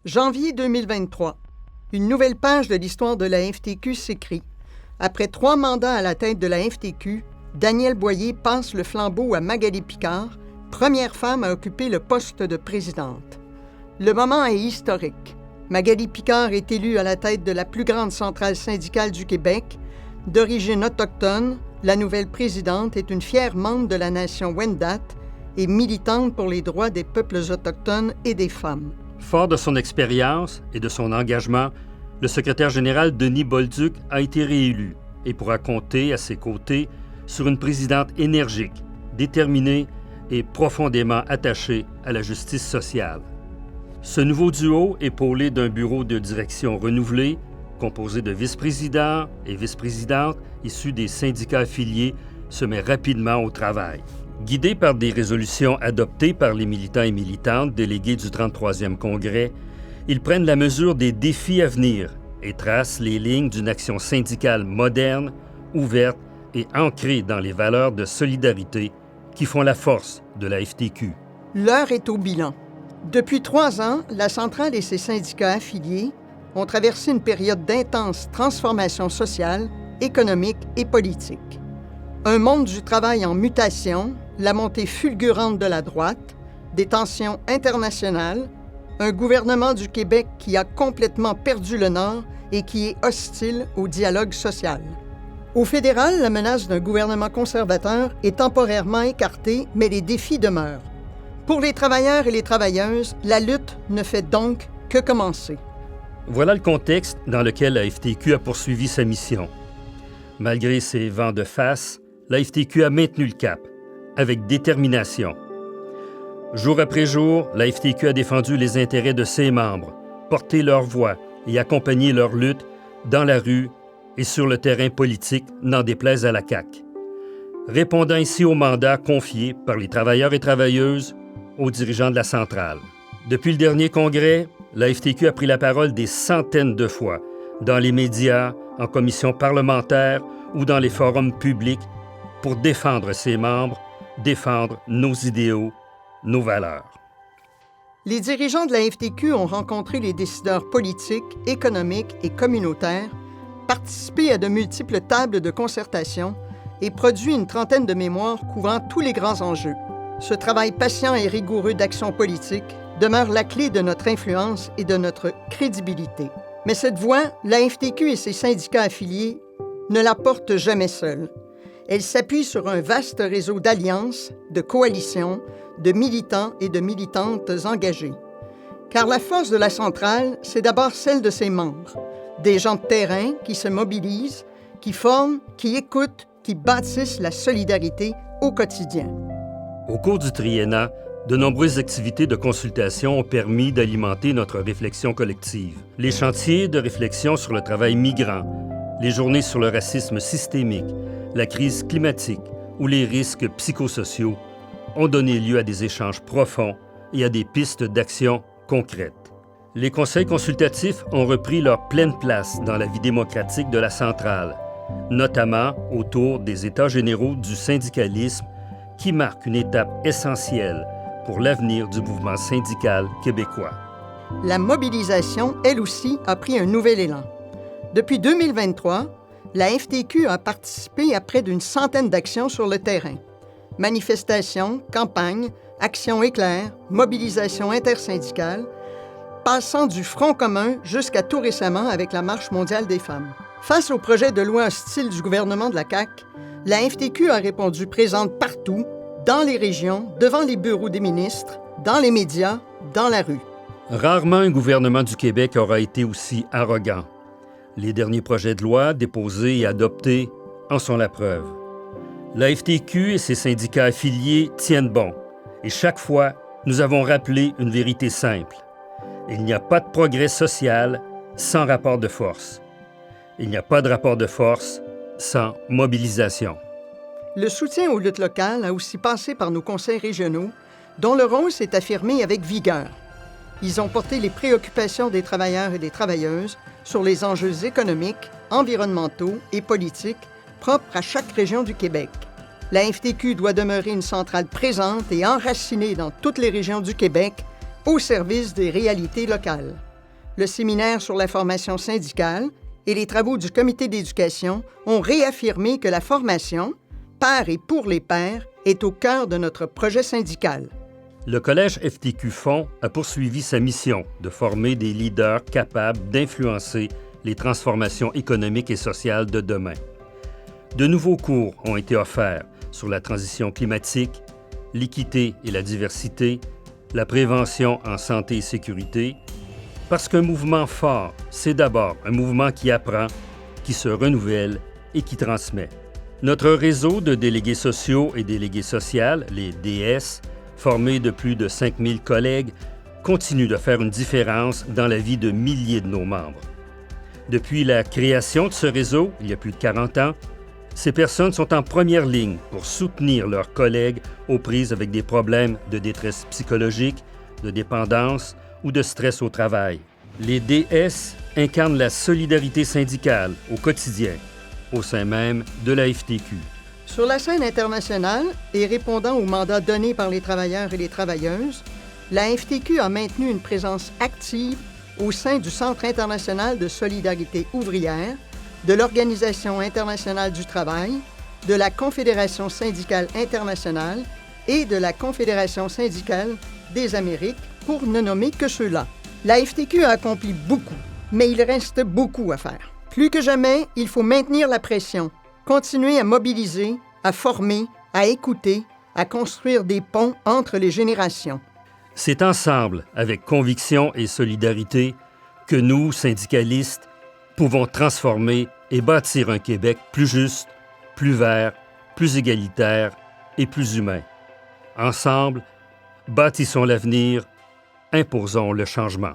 Janvier 2023. Une nouvelle page de l'histoire de la FTQ s'écrit. Après 3 mandats à la tête de la FTQ, Danielle Boyer passe le flambeau à Magali Picard, première femme à occuper le poste de présidente. Le moment est historique. Magali Picard est élue à la tête de la plus grande centrale syndicale du Québec. D'origine autochtone, la nouvelle présidente est une fière membre de la nation Wendat et militante pour les droits des peuples autochtones et des femmes. Fort de son expérience et de son engagement, le secrétaire général Denis Bolduc a été réélu et pourra compter à ses côtés sur une présidente énergique, déterminée et profondément attachée à la justice sociale. Ce nouveau duo, épaulé d'un bureau de direction renouvelé, composé de vice-présidents et vice-présidentes issus des syndicats affiliés, se met rapidement au travail. Guidés par des résolutions adoptées par les militants et militantes délégués du 33e Congrès, ils prennent la mesure des défis à venir et tracent les lignes d'une action syndicale moderne, ouverte et ancrée dans les valeurs de solidarité qui font la force de la FTQ. L'heure est au bilan. Depuis 3 ans, la centrale et ses syndicats affiliés ont traversé une période d'intense transformation sociale, économique et politique. Un monde du travail en mutation, la montée fulgurante de la droite, des tensions internationales, un gouvernement du Québec qui a complètement perdu le Nord et qui est hostile au dialogue social. Au fédéral, la menace d'un gouvernement conservateur est temporairement écartée, mais les défis demeurent. Pour les travailleurs et les travailleuses, la lutte ne fait donc que commencer. Voilà le contexte dans lequel la FTQ a poursuivi sa mission. Malgré ses vents de face, la FTQ a maintenu le cap, avec détermination. Jour après jour, la FTQ a défendu les intérêts de ses membres, porté leur voix et accompagné leur lutte dans la rue et sur le terrain politique, n'en déplaise à la CAQ. Répondant ici au mandat confié par les travailleurs et travailleuses aux dirigeants de la centrale. Depuis le dernier congrès, la FTQ a pris la parole des centaines de fois, dans les médias, en commission parlementaire ou dans les forums publics, pour défendre ses membres, défendre nos idéaux, nos valeurs. Les dirigeants de la FTQ ont rencontré les décideurs politiques, économiques et communautaires, participé à de multiples tables de concertation et produit une trentaine de mémoires couvrant tous les grands enjeux. Ce travail patient et rigoureux d'action politique demeure la clé de notre influence et de notre crédibilité. Mais cette voix, la FTQ et ses syndicats affiliés ne la portent jamais seule. Elle s'appuie sur un vaste réseau d'alliances, de coalitions, de militants et de militantes engagés. Car la force de la centrale, c'est d'abord celle de ses membres, des gens de terrain qui se mobilisent, qui forment, qui écoutent, qui bâtissent la solidarité au quotidien. Au cours du triennat, de nombreuses activités de consultation ont permis d'alimenter notre réflexion collective. Les chantiers de réflexion sur le travail migrant, les journées sur le racisme systémique, la crise climatique ou les risques psychosociaux ont donné lieu à des échanges profonds et à des pistes d'action concrètes. Les conseils consultatifs ont repris leur pleine place dans la vie démocratique de la centrale, notamment autour des États généraux du syndicalisme qui marquent une étape essentielle pour l'avenir du mouvement syndical québécois. La mobilisation, elle aussi, a pris un nouvel élan. Depuis 2023, la FTQ a participé à près d'une centaine d'actions sur le terrain. Manifestations, campagnes, actions éclairs, mobilisation intersyndicale, passant du Front commun jusqu'à tout récemment avec la Marche mondiale des femmes. Face au projet de loi hostile du gouvernement de la CAQ, la FTQ a répondu présente partout, dans les régions, devant les bureaux des ministres, dans les médias, dans la rue. Rarement un gouvernement du Québec aura été aussi arrogant. Les derniers projets de loi déposés et adoptés en sont la preuve. La FTQ et ses syndicats affiliés tiennent bon, et chaque fois, nous avons rappelé une vérité simple. Il n'y a pas de progrès social sans rapport de force. Il n'y a pas de rapport de force sans mobilisation. Le soutien aux luttes locales a aussi passé par nos conseils régionaux, dont le rôle s'est affirmé avec vigueur. Ils ont porté les préoccupations des travailleurs et des travailleuses sur les enjeux économiques, environnementaux et politiques propres à chaque région du Québec. La FTQ doit demeurer une centrale présente et enracinée dans toutes les régions du Québec au service des réalités locales. Le séminaire sur la formation syndicale et les travaux du comité d'éducation ont réaffirmé que la formation, par et pour les pairs, est au cœur de notre projet syndical. Le Collège FTQ Fonds a poursuivi sa mission de former des leaders capables d'influencer les transformations économiques et sociales de demain. De nouveaux cours ont été offerts sur la transition climatique, l'équité et la diversité, la prévention en santé et sécurité, parce qu'un mouvement fort, c'est d'abord un mouvement qui apprend, qui se renouvelle et qui transmet. Notre réseau de délégués sociaux et délégués sociales, les DS, formé de plus de 5000 collègues, continue de faire une différence dans la vie de milliers de nos membres. Depuis la création de ce réseau, il y a plus de 40 ans, ces personnes sont en première ligne pour soutenir leurs collègues aux prises avec des problèmes de détresse psychologique, de dépendance ou de stress au travail. Les DS incarnent la solidarité syndicale au quotidien, au sein même de la FTQ. Sur la scène internationale et répondant aux mandats donnés par les travailleurs et les travailleuses, la FTQ a maintenu une présence active au sein du Centre international de solidarité ouvrière, de l'Organisation internationale du travail, de la Confédération syndicale internationale et de la Confédération syndicale des Amériques, pour ne nommer que ceux-là. La FTQ a accompli beaucoup, mais il reste beaucoup à faire. Plus que jamais, il faut maintenir la pression, continuer à mobiliser, à former, à écouter, à construire des ponts entre les générations. C'est ensemble, avec conviction et solidarité, que nous, syndicalistes, pouvons transformer et bâtir un Québec plus juste, plus vert, plus égalitaire et plus humain. Ensemble, bâtissons l'avenir, imposons le changement.